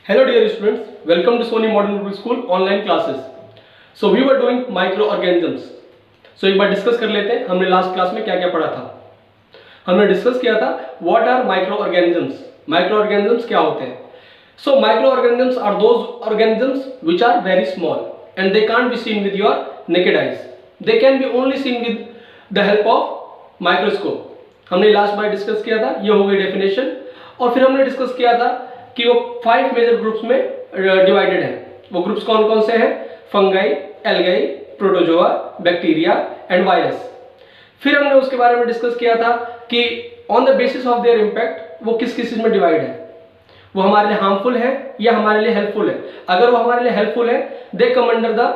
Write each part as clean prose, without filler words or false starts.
Hello dear students, welcome to Sony Modern Rural School online classes. So we were doing microorganisms. So एक बार discuss कर लेते हैं हमने last class में क्या क्या पढ़ा था। हमने डिस्कस किया था व्हाट आर माइक्रोऑर्गेनिजम्स। माइक्रोऑर्गेनिजम्स क्या होते हैं? So microorganisms are those organisms which are very small and they can't be seen with your naked eyes. They can be only seen with the help of microscope. हमने last बार discuss किया था, ये हो गई definition. और फिर हमने discuss किया था कि वो 5 मेजर ग्रुप्स में डिवाइडेड हैं। वो ग्रुप्स कौन कौन से हैं? Fungi, algae, protozoa, bacteria and virus. फिर हमने उसके बारे में डिस्कस किया था कि on the basis of their impact वो किस किस चीज में डिवाइड है, वो हमारे लिए हार्मफुल है या हमारे लिए हेल्पफुल है। अगर वो हमारे लिए हेल्पफुल है they come under the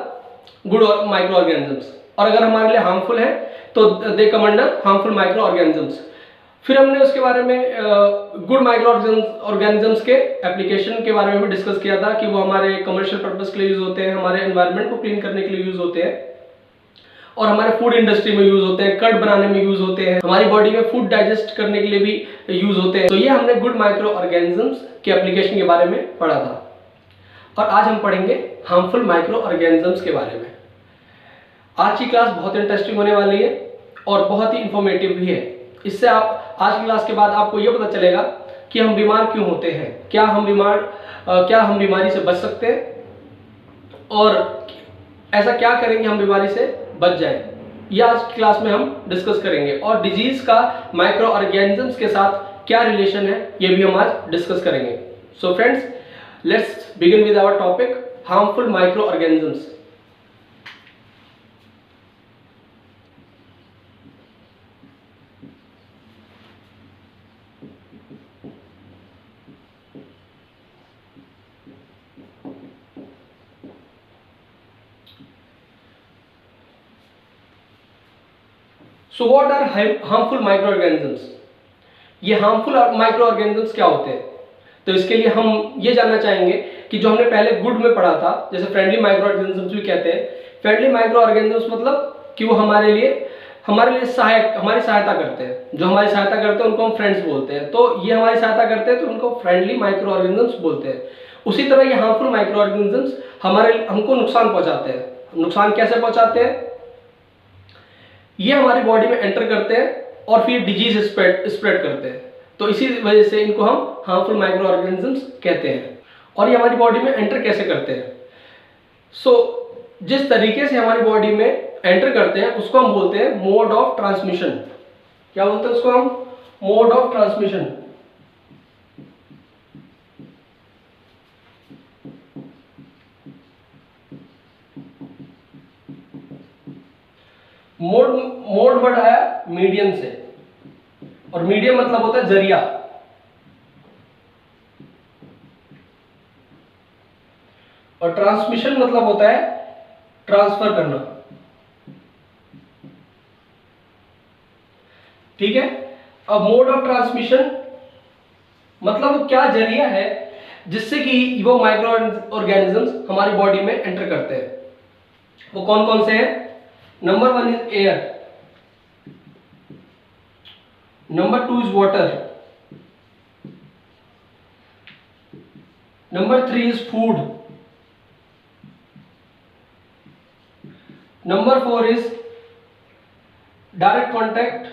good micro organisms, और अगर हमारे लिए हार्मफुल है तो they come under harmful micro organisms. फिर हमने उसके बारे में गुड माइक्रो ऑर्गेनिजम्स के एप्लीकेशन के बारे में भी डिस्कस किया था कि वो हमारे कमर्शियल पर्पस के लिए यूज होते हैं, हमारे एनवायरनमेंट को क्लीन करने के लिए यूज होते हैं, और हमारे फूड इंडस्ट्री में यूज होते हैं, कर्ड बनाने में यूज होते हैं, हमारी बॉडी में फूड डाइजेस्ट करने के लिए भी यूज होते हैं। तो ये हमने गुड माइक्रो ऑर्गेनिजम्स के एप्लीकेशन के बारे में पढ़ा था। और आज हम पढ़ेंगे हार्मफुल माइक्रो ऑर्गेनिजम्स के बारे में। आज की क्लास बहुत इंटरेस्टिंग होने वाली है और बहुत ही इंफॉर्मेटिव भी है। इससे आप आज की क्लास के बाद आपको यह पता चलेगा कि हम बीमार क्यों होते हैं, क्या हम बीमारी से बच सकते हैं, और ऐसा क्या करेंगे हम बीमारी से बच जाए। यह आज की क्लास में हम डिस्कस करेंगे। और डिजीज का माइक्रो ऑर्गेनिजम्स के साथ क्या रिलेशन है यह भी हम आज डिस्कस करेंगे। So friends, let's begin with our topic harmful micro organisms. So what are harmful microorganisms? ये हार्मफुल माइक्रोऑर्गेनिजम्स क्या होते हैं? तो इसके लिए हम ये जानना चाहेंगे कि जो हमने पहले गुड में पढ़ा था, जैसे फ्रेंडली माइक्रोऑर्गेनिजम्स भी कहते हैं। फ्रेंडली माइक्रोऑर्गेनिजम्स मतलब कि वो हमारे लिए सहायक, हमारी सहायता करते हैं। जो हमारी सहायता करते हैं उनको हम फ्रेंड्स बोलते हैं। तो ये हमारी सहायता करते हैं तो उनको फ्रेंडली माइक्रोऑर्गेनिजम्स बोलते हैं। उसी तरह ये हार्मफुल माइक्रोऑर्गेनिजम्स हमको नुकसान पहुंचाते हैं। नुकसान कैसे पहुंचाते हैं? ये हमारी बॉडी में एंटर करते हैं और फिर डिजीज स्प्रेड करते हैं। तो इसी वजह से इनको हम हार्मफुल माइक्रो ऑर्गेनिजम्स कहते हैं। और ये हमारी बॉडी में एंटर कैसे करते हैं? जिस तरीके से हमारी बॉडी में एंटर करते हैं उसको हम बोलते हैं मोड ऑफ ट्रांसमिशन। क्या बोलते हैं उसको हम? Mode of transmission. Mode word आया मीडियम से, और मीडियम मतलब होता है जरिया। और ट्रांसमिशन मतलब होता है ट्रांसफर करना। ठीक है। अब मोड ऑफ ट्रांसमिशन मतलब क्या जरिया है जिससे कि वो माइक्रो ऑर्गेनिजम्स हमारी बॉडी में एंटर करते हैं। वो कौन कौन से हैं? Number 1 is air. Number 2 is water. Number 3 is food. Number 4 is direct contact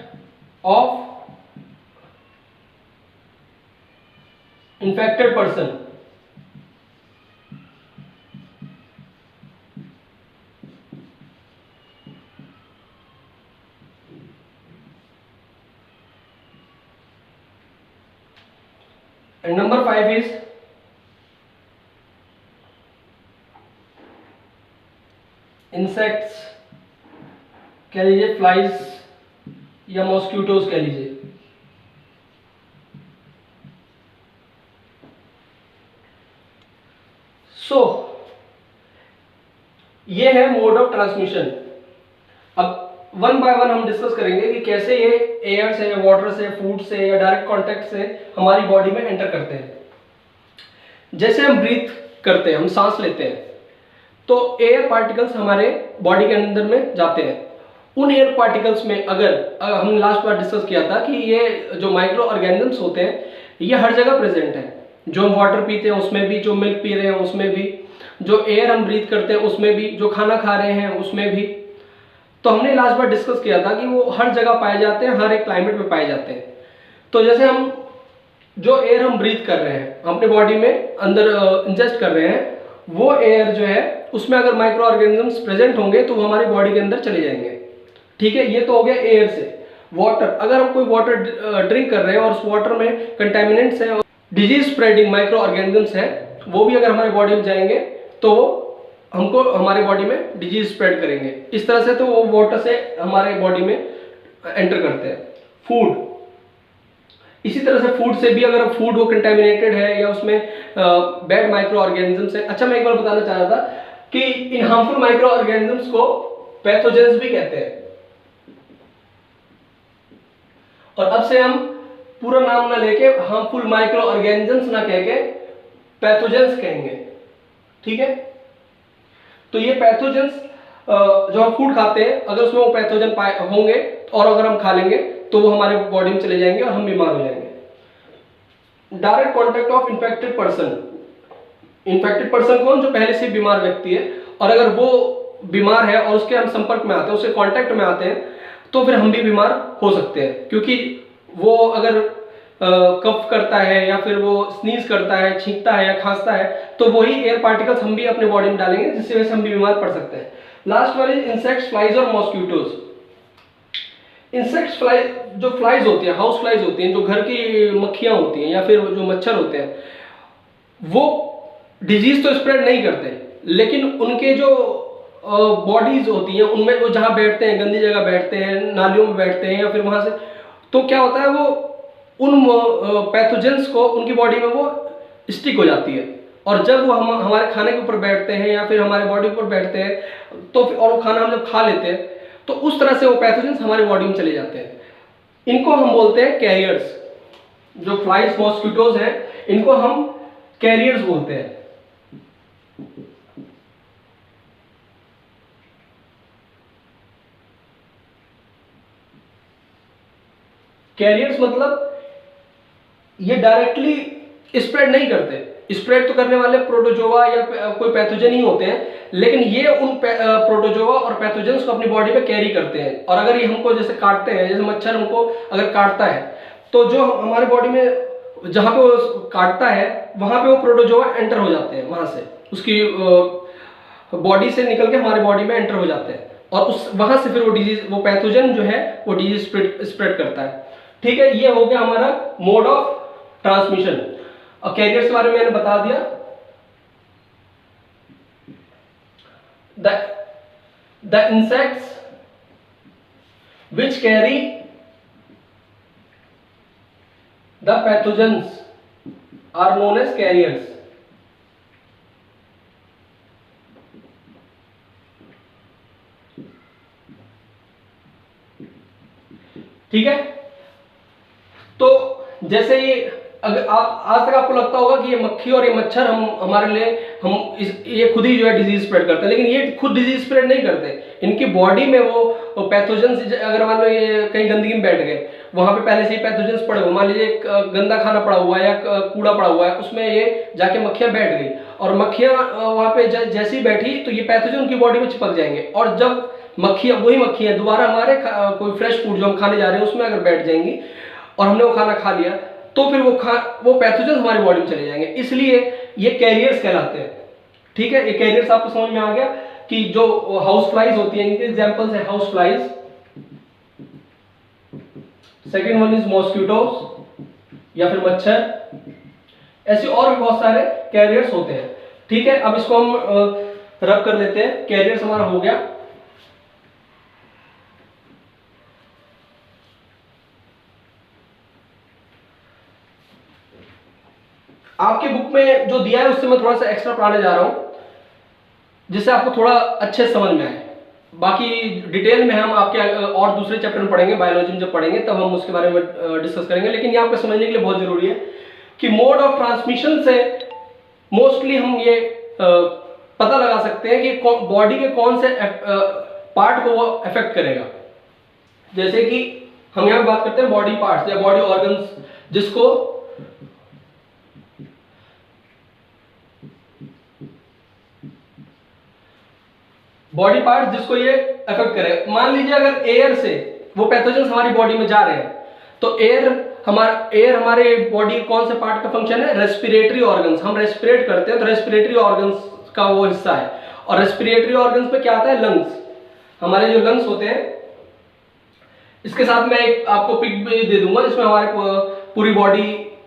of infected person. And number 5 is insects, कह लीजिए फ्लाइज या मॉस्किटोज कह लीजिए। ये है मोड ऑफ ट्रांसमिशन। अब वन बाय वन हम डिस्कस करेंगे कि कैसे ये एयर से, वाटर से, फूड से या डायरेक्ट कांटेक्ट से हमारी बॉडी में एंटर करते हैं। जैसे हम ब्रीथ करते हैं, हम सांस लेते हैं, तो एयर पार्टिकल्स हमारे बॉडी के अंदर में जाते हैं। उन एयर पार्टिकल्स में अगर हमने लास्ट बार डिस्कस किया था कि ये जो माइक्रो ऑर्गेनिजम्स होते हैं ये हर जगह प्रेजेंट है। जो हम वाटर पीते हैं उसमें भी, जो मिल्क पी रहे हैं उसमें भी, जो एयर हम ब्रीथ करते हैं उसमें भी, जो खाना खा रहे हैं उसमें भी। तो हमने लास्ट बार डिस्कस किया था कि वो हर जगह पाए जाते हैं, हर एक क्लाइमेट में पाए जाते हैं। तो जैसे हम जो एयर हम ब्रीथ कर रहे हैं, अपने बॉडी में अंदर इंजेस्ट कर रहे हैं, वो एयर जो है उसमें अगर माइक्रो ऑर्गेनिजम्स प्रेजेंट होंगे तो वो हमारी बॉडी के अंदर चले जाएंगे। ठीक है, ये तो हो गया एयर से। वाटर, अगर हम कोई वाटर ड्रिंक कर रहे हैं और उस वाटर में कंटेमिनेंट्स हैं, डिजीज स्प्रेडिंग माइक्रो ऑर्गेनिजम्स हैं, वो भी अगर हमारे बॉडी में जाएंगे तो हमको हमारे बॉडी में डिजीज स्प्रेड करेंगे। इस तरह से तो वो वाटर से हमारे बॉडी में एंटर करते हैं। फूड, इसी तरह से फूड से भी, अगर फूड वो कंटेमिनेटेड है या उसमें बैड माइक्रो ऑर्गेनिजम्स है। अच्छा, मैं एक बार बताना चाह रहा था कि इन हार्मफुल माइक्रो ऑर्गेनिजम्स को पैथोजेंस भी कहते हैं। और अब से हम पूरा नाम ना लेके हार्मफुल माइक्रो ऑर्गेनिजम्स ना कह के पैथोजेंस कहेंगे। ठीक है, तो ये पैथोजेंस जो हम फूड खाते हैं, अगर उसमें वो पैथोजन होंगे और अगर हम खा लेंगे तो वो हमारे बॉडी में चले जाएंगे और हम बीमार हो जाएंगे। Direct contact of infected person, infected person कौन? जो पहले से बीमार व्यक्ति है, और अगर वो बीमार है और उसके हम संपर्क में आते हैं, उसके कांटेक्ट में आते हैं, तो फिर हम भी बीमार हो सकते हैं। क्योंकि वो अगर कफ करता है या फिर वो स्नीज करता है, छींकता है या खांसता है, तो वही एयर पार्टिकल्स हम भी अपने बॉडी में डालेंगे, जिसकी वजह से हम भी बीमार पड़ सकते हैं। लास्ट वाले इंसेक्ट्स, फ्लाइज और मॉस्किटोज। इंसेक्ट्स, फ्लाई, जो फ्लाइज होती हैं, हाउस फ्लाइज होती हैं, जो घर की मक्खियां होती हैं या फिर जो मच्छर होते हैं, वो डिजीज तो स्प्रेड नहीं करते, लेकिन उनके जो बॉडीज होती हैं उनमें वो जहां बैठते हैं, गंदी जगह बैठते हैं, नालियों में बैठते हैं या फिर वहां से, तो क्या होता है, वो उन पैथोजेंस को उनकी बॉडी में वो स्टिक हो जाती है। और जब वो हमारे खाने के ऊपर बैठते हैं या फिर हमारे बॉडी के ऊपर बैठते हैं, तो और वो खाना हम जब खा लेते हैं, तो उस तरह से वो पैथोजेंस हमारी बॉडी में चले जाते हैं। इनको हम बोलते हैं कैरियर्स। जो फ्लाइज, मॉस्किटोज हैं, इनको हम कैरियर्स बोलते हैं। कैरियर्स मतलब ये डायरेक्टली स्प्रेड नहीं करते। स्प्रेड तो करने वाले प्रोटोजोआ या कोई पैथोजन ही होते हैं, लेकिन ये उन प्रोटोजोआ और पैथोजेंस को अपनी बॉडी में कैरी करते हैं। और अगर ये हमको जैसे काटते हैं, जैसे मच्छर हमको अगर काटता है, तो जो हमारे बॉडी में जहां पे वो काटता है वहां पे वो प्रोटोजोआ एंटर हो जाते हैं, वहां से उसकी बॉडी से निकल के हमारे बॉडी में एंटर हो जाते हैं, और उस वहां से फिर वो डिजीज, वो पैथोजन जो है वो डिजीज स्प्रेड करता है। ठीक है, ये हो गया हमारा मोड ऑफ ट्रांसमिशन। और कैरियर्स के बारे में मैंने बता दिया। The insects which carry the pathogens are known as carriers. ठीक है, तो जैसे ये, अगर आप आज तक आपको लगता होगा कि ये मक्खी और ये मच्छर हमारे लिए ये खुद ही जो है डिजीज स्प्रेड करते हैं, लेकिन ये खुद डिजीज स्प्रेड नहीं करते। इनकी बॉडी में वो पैथोजेंस, अगर मान लो ये कहीं गंदगी में बैठ गए, वहां पे पहले से ही पैथोजेंस पड़े हुए, मान लीजिए गंदा खाना पड़ा हुआ है या कूड़ा पड़ा हुआ है, उसमें ये जाके मक्खियां बैठ गई, और मक्खियां वहां पे जैसी बैठी तो ये पैथोजन उनकी बॉडी में चिपक जाएंगे। और जब मक्खियां, वही मक्खियां दोबारा हमारे कोई फ्रेश फूड जो हम खाने जा रहे हैं उसमें अगर बैठ जाएंगी और हमने वो खाना खा लिया, तो फिर वो पैथोजेंस हमारी बॉडी में चले जाएंगे। इसलिए ये कैरियर्स कहलाते हैं। ठीक है, ये कैरियर्स आपको समझ में आ गया कि जो हाउस फ्लाइज होती हैं, इनके एग्जांपल्स है house flies, second one is mosquitoes या फिर मच्छर, ऐसे और भी बहुत सारे कैरियर्स होते हैं। ठीक है, अब इसको हम रब कर लेते हैं। कैरियर्स हमारा हो गया। आपके बुक में जो दिया है उससे मैं थोड़ा सा एक्स्ट्रा पढ़ाने जा रहा हूं, जिससे आपको थोड़ा अच्छे समझ में आए। बाकी डिटेल में हम आपके और दूसरे चैप्टर में पढ़ेंगे, बायोलॉजी में जब पढ़ेंगे तब हम उसके बारे में डिस्कस करेंगे। लेकिन ये आपको समझने के लिए बहुत जरूरी है कि मोड ऑफ ट्रांसमिशन से मोस्टली हम ये पता लगा सकते हैं कि बॉडी के कौन से पार्ट को वो अफेक्ट करेगा। जैसे कि हम यहाँ बात करते हैं बॉडी पार्ट्स या बॉडी ऑर्गन्स, जिसको बॉडी पार्ट जिसको ये अफेक्ट करे। मान लीजिए अगर एयर से वो पैथोजेंस हमारी बॉडी में जा रहे हैं, तो एयर हमारे बॉडी कौन से पार्ट का फंक्शन है? Respiratory organs. हम रेस्पिरेट करते हैं तो रेस्पिरेटरी ऑर्गन्स का वो हिस्सा है। और रेस्पिरेटरी ऑर्गन्स पे क्या आता है? लंग्स। हमारे जो लंग्स होते हैं, इसके साथ मैं एक आपको पिक भी दे दूंगा जिसमें हमारे पूरी बॉडी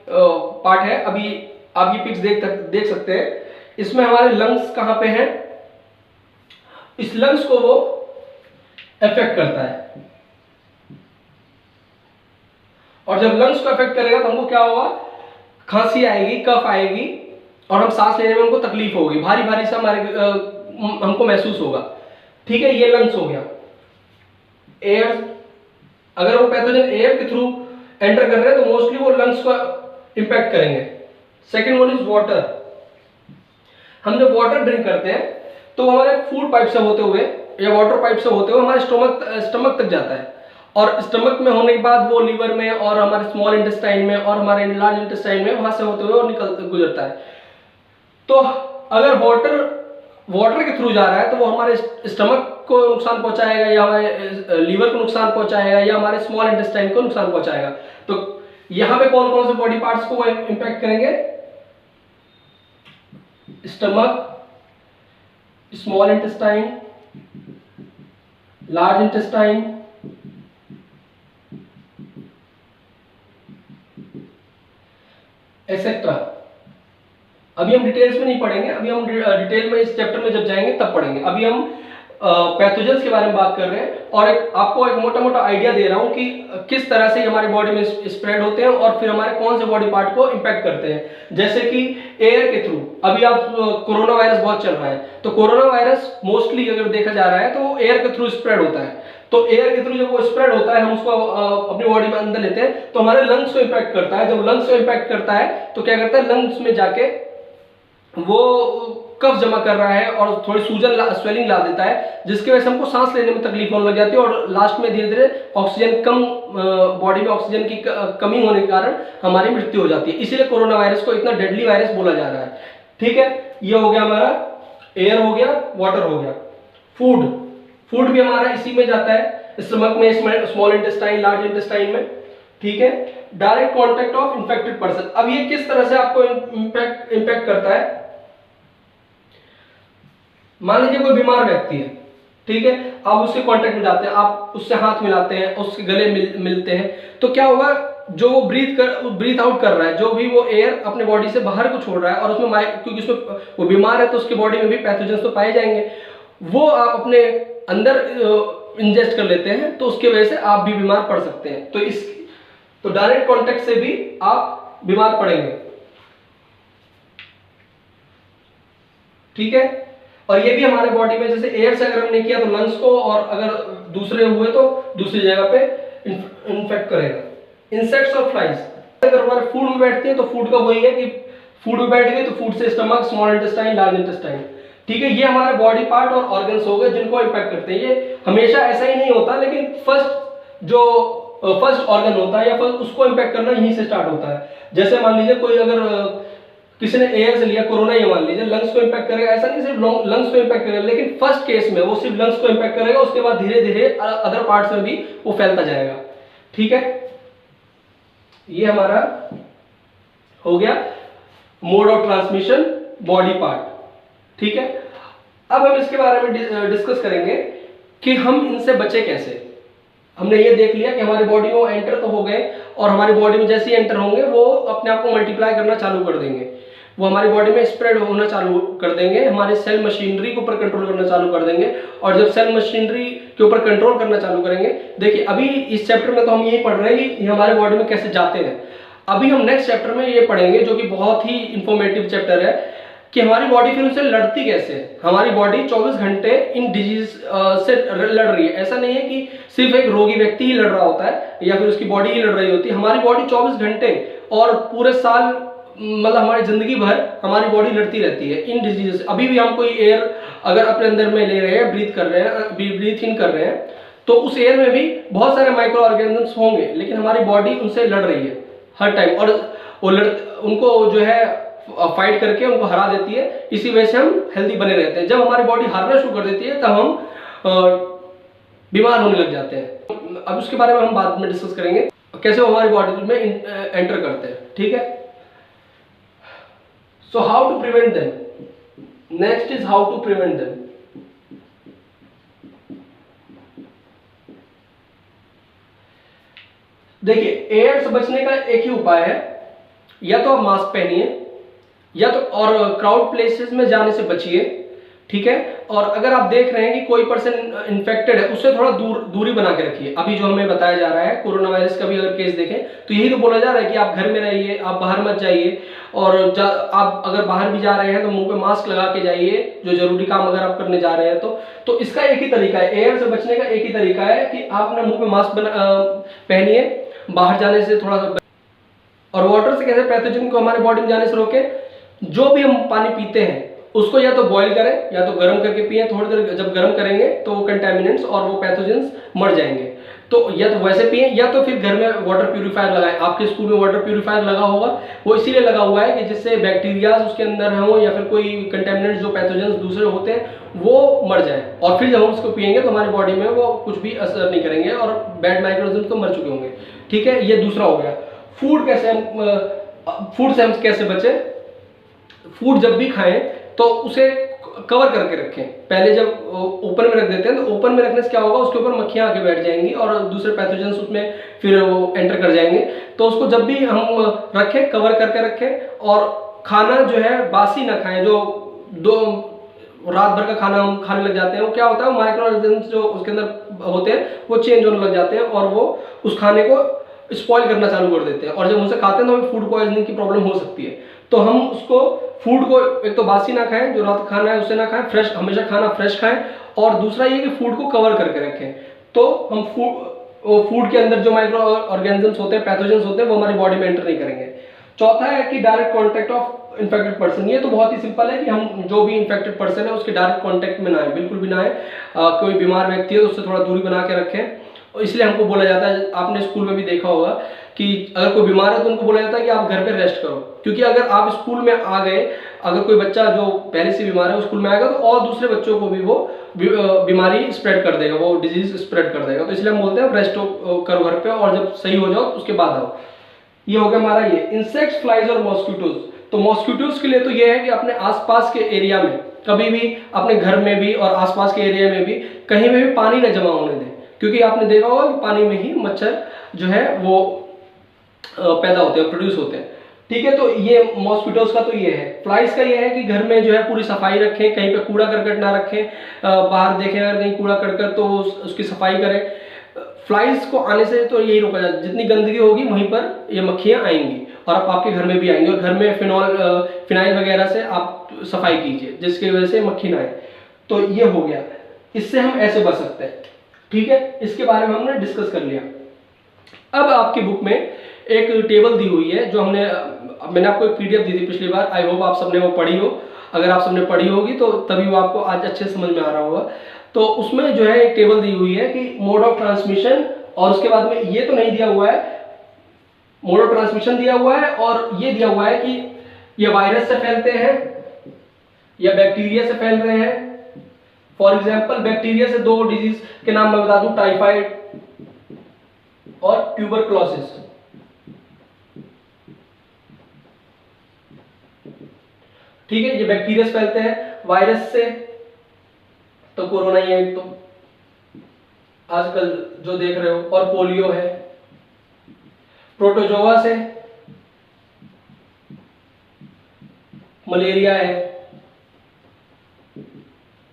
पार्ट है। अभी आप ये पिक्स देख सकते हैं। इसमें हमारे लंग्स कहां पे हैं? इस लंग्स को वो अफेक्ट करता है, और जब लंग्स को अफेक्ट करेगा तो हमको क्या होगा? खांसी आएगी, कफ आएगी, और हम सांस लेने में हमको तकलीफ होगी, भारी भारी सा हमको महसूस होगा। ठीक है, ये लंग्स हो गया। एयर, अगर वो पैथोजन एयर के थ्रू एंटर कर रहे हैं तो मोस्टली वो लंग्स को इंपैक्ट करेंगे। Second one is water. हम जब वाटर ड्रिंक करते हैं तो हमारे फूड पाइप से होते हुए या वाटर पाइप से होते हुए हमारे स्टमक तक जाता है, और स्टमक में होने के बाद वो लीवर में और हमारे स्मॉल इंटेस्टाइन में और हमारे लार्ज इंटेस्टाइन में वहां से होते हुए और गुजरता है। तो अगर वाटर के थ्रू जा रहा है तो वो हमारे स्टमक को नुकसान पहुंचाएगा, या हमारे लीवर को नुकसान पहुंचाएगा, या हमारे स्मॉल इंटेस्टाइन को नुकसान पहुंचाएगा। तो यहां पे कौन कौन से बॉडी पार्ट्स को इंपैक्ट करेंगे? Stomach, small intestine, large intestine, etcetera. अभी हम डिटेल्स में नहीं पढ़ेंगे, अभी हम डिटेल में इस चैप्टर में जब जाएंगे तब पढ़ेंगे। अभी हम पैथोजेंस के बारे में बात कर रहे हैं, और आपको एक मोटा मोटा आइडिया दे रहा हूं कि किस तरह से हमारी बॉडी में स्प्रेड होते हैं और फिर हमारे कौन से बॉडी पार्ट को इंपैक्ट करते हैं। जैसे कि एयर के थ्रू, अभी आप कोरोना वायरस बहुत चल रहा है, तो कोरोना वायरस मोस्टली अगर देखा जा रहा है तो एयर के थ्रू स्प्रेड होता है। तो एयर के थ्रू जब वो स्प्रेड होता है, हम उसको अपनी बॉडी में अंदर लेते हैं तो हमारे लंग्स को इंपैक्ट करता है। जब लंग्स को इंपैक्ट करता है तो क्या करता है? लंग्स में जाके वो कफ जमा कर रहा है और थोड़ी सूजन स्वेलिंग ला देता है, जिसकी वजह से हमको सांस लेने में तकलीफ होने लग जाती है, और लास्ट में धीरे धीरे ऑक्सीजन कम, बॉडी में ऑक्सीजन की कमी होने के कारण हमारी मृत्यु हो जाती है। इसीलिए कोरोना वायरस को इतना डेडली वायरस बोला जा रहा है। ठीक है, ये हो गया हमारा एयर, हो गया वाटर, हो गया फूड भी हमारा इसी में जाता है, स्टमक में, स्मॉल इंटेस्टाइन, लार्ज इंटेस्टाइन में। ठीक है, direct contact of infected person. अब ये किस तरह से आपको इंपैक्ट करता है? मान लीजिए कोई बीमार व्यक्ति है, ठीक है, आप उसके कांटेक्ट में जाते हैं, आप उससे हाथ मिलाते हैं, उसके गले मिलते हैं, तो क्या होगा? जो वो ब्रीथ आउट कर रहा है, जो भी वो एयर अपने बॉडी से बाहर को छोड़ रहा है, और उसमें क्योंकि उसमें वो बीमार है तो उसकी बॉडी में भी पैथोजेंस तो पाए जाएंगे, वो आप अपने अंदर इंजेस्ट कर लेते हैं, तो उसकी वजह से आप भी बीमार पड़ सकते हैं। तो डायरेक्ट कांटेक्ट से भी आप बीमार पड़ेंगे। ठीक है, और ये भी हमारे बॉडी में, जैसे एयर से अगर हमने किया तो लंग्स को, और अगर दूसरे हुए तो दूसरी जगह पे इन्फेक्ट करेगा। इंसेक्ट्स और फ्लाइज अगर हमारे फूड में बैठते हैं तो फूड का वही है कि फूड में बैठ गए तो फूड से stomach, small intestine, large intestine. ठीक है, ये हमारे बॉडी पार्ट और ऑर्गन्स हो गए जिनको इम्पैक्ट करते हैं। ये हमेशा ऐसा ही नहीं होता, लेकिन फर्स्ट ऑर्गन होता है या फर्स्ट उसको इम्पैक्ट करना यहीं से स्टार्ट होता है। जैसे मान लीजिए कोई अगर किसी ने एयर से लिया, कोरोना ही मान लीजिए, लंग्स को इम्पैक्ट करेगा, ऐसा नहीं सिर्फ लंग्स को इम्पैक्ट करेगा, लेकिन फर्स्ट केस में वो सिर्फ लंग्स को इम्पैक्ट करेगा, उसके बाद धीरे धीरे अदर पार्ट्स में भी वो फैलता जाएगा। ठीक है, ये हमारा हो गया mode of transmission, body part. ठीक है, अब हम इसके बारे में डिस्कस करेंगे कि हम इनसे बचे कैसे। हमने ये देख लिया कि हमारी बॉडी में एंटर तो हो गए, और हमारी बॉडी में जैसे ही एंटर होंगे वो अपने आप को मल्टीप्लाई करना चालू कर देंगे, वो हमारी बॉडी में स्प्रेड होना चालू कर देंगे, हमारे सेल मशीनरी के ऊपर कंट्रोल करना चालू कर देंगे। और जब सेल मशीनरी के ऊपर कंट्रोल करना चालू करेंगे, देखिए अभी इस चैप्टर में तो हम यही पढ़ रहे हैं कि हमारे बॉडी में कैसे जाते हैं। अभी हम नेक्स्ट चैप्टर में ये पढ़ेंगे जो कि बहुत ही इंफॉर्मेटिव चैप्टर है कि हमारी बॉडी फिर उनसे लड़ती कैसे है। हमारी बॉडी 24 घंटे इन डिजीज से लड़ रही है। ऐसा नहीं है कि सिर्फ एक रोगी व्यक्ति ही लड़ रहा होता है या फिर उसकी बॉडी ही लड़ रही होती है। हमारी बॉडी 24 घंटे और पूरे साल, मतलब हमारी जिंदगी भर हमारी बॉडी लड़ती रहती है इन डिजीज से। अभी भी हम कोई एयर अगर अपने अंदर में ले रहे हैं, ब्रीथ कर रहे हैं, ब्रीथ इन कर रहे हैं, तो उस एयर में भी बहुत सारे माइक्रो ऑर्गेनिजम्स होंगे, लेकिन हमारी बॉडी उनसे लड़ रही है हर टाइम। और वो उनको जो है फाइट करके उनको हरा देती है। इसी वजह से हम हेल्दी बने रहते हैं। जब हमारी बॉडी हारना शुरू कर देती है तब हम बीमार होने लग जाते हैं। अब उसके बारे में हम बाद में डिस्कस करेंगे कैसे वो हमारी बॉडी में एंटर करते हैं, ठीक है। So how to prevent them. Next is how to prevent them. देखिए, एड्स से बचने का एक ही उपाय है, या तो आप मास्क पहनिए या तो और क्राउड प्लेसेस में जाने से बचिए, ठीक है। और अगर आप देख रहे हैं कि कोई पर्सन इन्फेक्टेड है, उससे थोड़ा दूरी बना के रखिए। अभी जो हमें बताया जा रहा है कोरोना वायरस का भी अगर केस देखें तो यही तो बोला जा रहा है कि आप घर में रहिए, आप बाहर मत जाइए, और आप अगर बाहर भी जा रहे हैं तो मुंह पे मास्क लगा के जाइए, जो जरूरी काम अगर आप करने जा रहे हैं तो इसका एक ही तरीका है, एयर से बचने का एक ही तरीका है कि आप अपने मुंह पे मास्क पहनिए, बाहर जाने से थोड़ा सा। और वाटर से कैसे पैथोजन को हमारे बॉडी में जाने से रोके। जो भी हम पानी पीते हैं उसको या तो बॉईल करें या तो गर्म करके पिए। थोड़ी देर जब गर्म करेंगे तो वो कंटेमिनेंट्स और वो पैथोजेंस मर जाएंगे। तो या तो वैसे पिए या तो फिर घर में वाटर प्यूरिफायर लगाएं। आपके स्कूल में वाटर प्यूरिफायर लगा होगा, वो इसीलिए लगा हुआ है कि जिससे बैक्टीरिया उसके अंदर हो या फिर कोई कंटेमिनेंट्स जो पैथोजेंस दूसरे होते हैं वो मर जाए, और फिर जब हम उसको पिएंगे तो हमारी बॉडी में वो कुछ भी असर नहीं करेंगे और बैड माइक्रोऑर्गेनिज्म तो मर चुके होंगे, ठीक है। ये दूसरा हो गया। फूड से हम कैसे बचे। फूड जब भी खाएं तो उसे कवर करके रखें। पहले जब ओपन में रख देते हैं तो ओपन में रखने से क्या होगा, उसके ऊपर मक्खियां आके बैठ जाएंगी और दूसरे पैथोजेंस उसमें फिर वो एंटर कर जाएंगे। तो उसको जब भी हम रखें कवर करके रखें, और खाना जो है बासी ना खाएं। जो रात भर का खाना हम खाने लग जाते हैं, वो क्या होता है, माइक्रो ऑर्गेनिज्म्स जो उसके अंदर होते हैं वो चेंज होने लग जाते हैं और वो उस खाने को स्पॉइल करना चालू कर देते हैं, और जब उनसे खाते हैं तो हमें फूड पॉइजनिंग की प्रॉब्लम हो सकती है। तो हम उसको फूड को एक तो बासी ना खाएं, जो रात खाना है उसे ना खाएं, फ्रेश हमेशा खाना फ्रेश खाएं, और दूसरा ये कि फूड को कवर करके रखें। तो हम फूड के अंदर जो माइक्रो ऑर्गेनिजम्स होते हैं, पैथोजेंस होते हैं, वो हमारी बॉडी में एंटर नहीं करेंगे। चौथा है कि direct contact of infected person. ये तो बहुत ही सिंपल है कि हम जो भी इन्फेक्टेड पर्सन है उसके डायरेक्ट कॉन्टैक्ट में ना आए, बिल्कुल भी ना आए। कोई बीमार व्यक्ति है तो उससे थोड़ा दूरी बना के रखें। इसलिए हमको बोला जाता है, आपने स्कूल में भी देखा होगा कि अगर कोई बीमार है तो उनको बोला जाता है कि आप घर पे रेस्ट करो, क्योंकि अगर आप स्कूल में आ गए, अगर कोई बच्चा जो पहले से बीमार है स्कूल में आएगा तो और दूसरे बच्चों को भी वो बीमारी स्प्रेड कर देगा, वो डिजीज स्प्रेड कर देगा। तो इसलिए हम बोलते हैं रेस्ट करो घर पे, और जब सही हो जाओ उसके बाद आओ। ये हो गया हमारा ये इंसेक्ट्स, फ्लाइज और मॉस्किटोज। तो मॉस्किटोज के लिए तो ये है कि अपने आसपास के एरिया में कभी भी, अपने घर में भी और आसपास के एरिया में भी कहीं में भी पानी न जमा होने दें, क्योंकि आपने देखा होगा कि पानी में ही मच्छर जो है वो पैदा होते हैं, प्रोड्यूस होते हैं, ठीक है। तो ये मॉस्किटोज का तो ये है। फ्लाइज का ये है कि घर में जो है पूरी सफाई रखें, कहीं पे कूड़ा करकट ना रखें, बाहर देखें अगर कहीं कूड़ा करकट तो उसकी सफाई करें। फ्लाइज को आने से तो यही रोका जाए, जितनी गंदगी होगी वहीं पर ये मक्खियां आएंगी और आपके घर में भी आएंगी, और घर में फिनाइल वगैरह से आप सफाई कीजिए जिसकी वजह से मक्खी ना आए। तो ये हो गया, इससे हम ऐसे बच सकते हैं, ठीक है। इसके बारे में हमने डिस्कस कर लिया। अब आपकी बुक में एक टेबल दी हुई है, जो मैंने आपको एक पीडीएफ दी थी पिछली बार। आई होप आप सबने वो पढ़ी हो। अगर आप सबने पढ़ी होगी तो तभी वो आपको आज अच्छे से समझ में आ रहा होगा। तो उसमें जो है एक टेबल दी हुई है कि मोड ऑफ ट्रांसमिशन, और उसके बाद में ये तो नहीं दिया हुआ है, मोड ऑफ ट्रांसमिशन दिया हुआ है, और ये दिया हुआ है कि ये वायरस से फैलते हैं या बैक्टीरिया से फैल रहे हैं। फॉर एग्जाम्पल बैक्टीरिया से दो डिजीज के नाम मैं बता दूं, टाइफाइड और ट्यूबरक्लोसिस, ठीक है। ये बैक्टीरिया से फैलते हैं। वायरस से तो कोरोना ही है तो आजकल जो देख रहे हो, और पोलियो है। प्रोटोजोआ से मलेरिया है।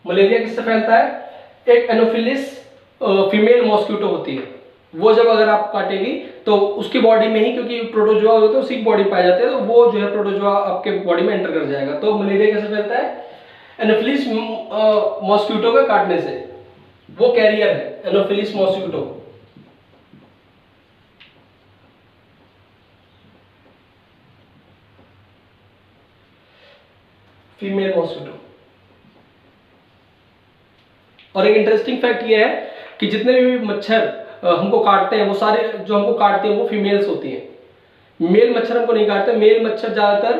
मलेरिया किससे फैलता है, एक एनोफिलिस फीमेल मॉस्किटो होती है, वो जब अगर आप काटेगी तो उसकी बॉडी में ही, क्योंकि प्रोटोजोआ होते हैं उसी की बॉडी पाए जाते हैं, तो वो जो है प्रोटोजोआ आपके बॉडी में एंटर कर जाएगा। तो मलेरिया कैसे फैलता है, एनोफिलिस मॉस्किटो के काटने से, वो कैरियर है एनोफिलिस मॉस्किटो। Female mosquito. और एक इंटरेस्टिंग फैक्ट ये है कि जितने भी मच्छर हमको काटते हैं वो सारे जो हमको काटते हैं वो फीमेल्स होती हैं, मेल मच्छर हमको नहीं काटते। मेल मच्छर ज़्यादातर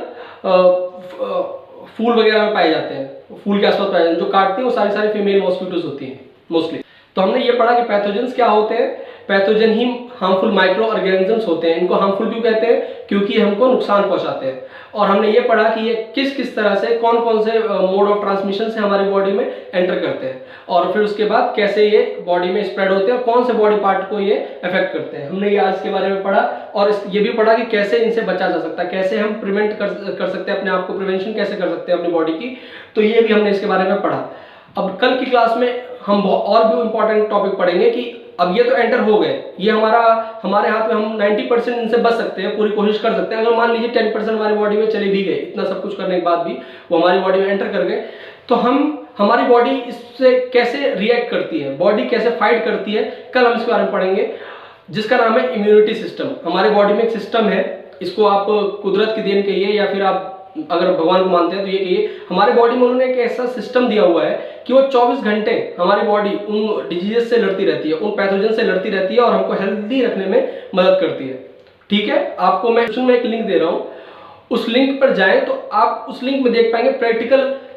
फूल वगैरह में पाए जाते हैं, फूल के आसपास पाए जाते हैं। जो काटती हैं वो सारी सारी फीमेल मॉस्किटोज होती हैं मोस्टली। तो हमने ये पढ़ा कि पैथोजेंस क्या होते हैं। पैथोजन ही हार्मफुल माइक्रो ऑर्गेनिजम्स होते हैं। इनको हार्मफुल क्यों कहते हैं? क्योंकि हमको नुकसान पहुंचाते हैं। और हमने ये पढ़ा कि ये किस किस तरह से, कौन कौन से मोड ऑफ ट्रांसमिशन से हमारी बॉडी में एंटर करते हैं, और फिर उसके बाद कैसे ये बॉडी में स्प्रेड होते हैं और कौन से बॉडी पार्ट को ये अफेक्ट करते हैं। हमने ये आज के बारे में पढ़ा, और ये भी पढ़ा कि कैसे इनसे बचा जा सकता है, कैसे हम प्रिवेंट कर सकते हैं अपने आप को, प्रिवेंशन कैसे कर सकते हैं अपनी बॉडी की। तो ये भी हमने इसके बारे में पढ़ा। अब कल की क्लास में हम और भी इंपॉर्टेंट टॉपिक पढ़ेंगे कि अब ये तो एंटर हो गए, ये हमारे हाथ में, हम 90% इनसे बच सकते हैं, पूरी कोशिश कर सकते हैं। अगर मान लीजिए 10% हमारी बॉडी में चले भी गए, इतना सब कुछ करने के बाद भी वो हमारी बॉडी में एंटर कर गए, तो हमारी बॉडी इससे कैसे रिएक्ट करती है, बॉडी कैसे फाइट करती है, कल हम इसके बारे में पढ़ेंगे, जिसका नाम है इम्यूनिटी सिस्टम। हमारी बॉडी में एक सिस्टम है, इसको आप कुदरत की देन कहिए या फिर आप अगर भगवान को मानते हैं तो ये कहिए। हमारे बॉडी में उन्होंने एक ऐसा सिस्टम दिया हुआ है कि वो 24 घंटे हमारी बॉडी उन डिजीजेस से लड़ती रहती है, उन पैथोजन से लड़ती रहती है, और हमको हेल्दी रखने में मदद करती है। ठीक है, आपको मैं एक लिंक दे रहा हूँ, उस लिंक पर जाएं तो आप उस लिंक में देख पाएंगे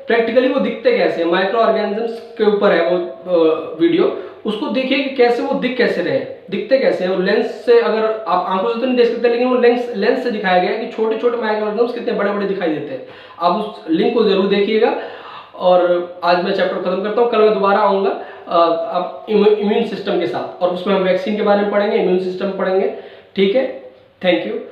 प्रैक्टिकली वो दिखते कैसे हैं। माइक्रो ऑर्गेनिजम्स के ऊपर है वो वीडियो, उसको देखिए कि कैसे वो दिखते कैसे हैं। और लेंस से, अगर आप आंखों से तो नहीं देख सकते, लेकिन वो लेंस से दिखाया गया है कि छोटे छोटे माइक्रो ऑर्गेनिजम्स कितने बड़े बड़े दिखाई देते हैं। आप उस लिंक को जरूर देखिएगा। और आज मैं चैप्टर खत्म करता हूँ, कल मैं दोबारा आऊँगा आप इम्यून सिस्टम के साथ, और उसमें हम वैक्सीन के बारे में पढ़ेंगे, इम्यून सिस्टम पढ़ेंगे। ठीक है, थैंक यू।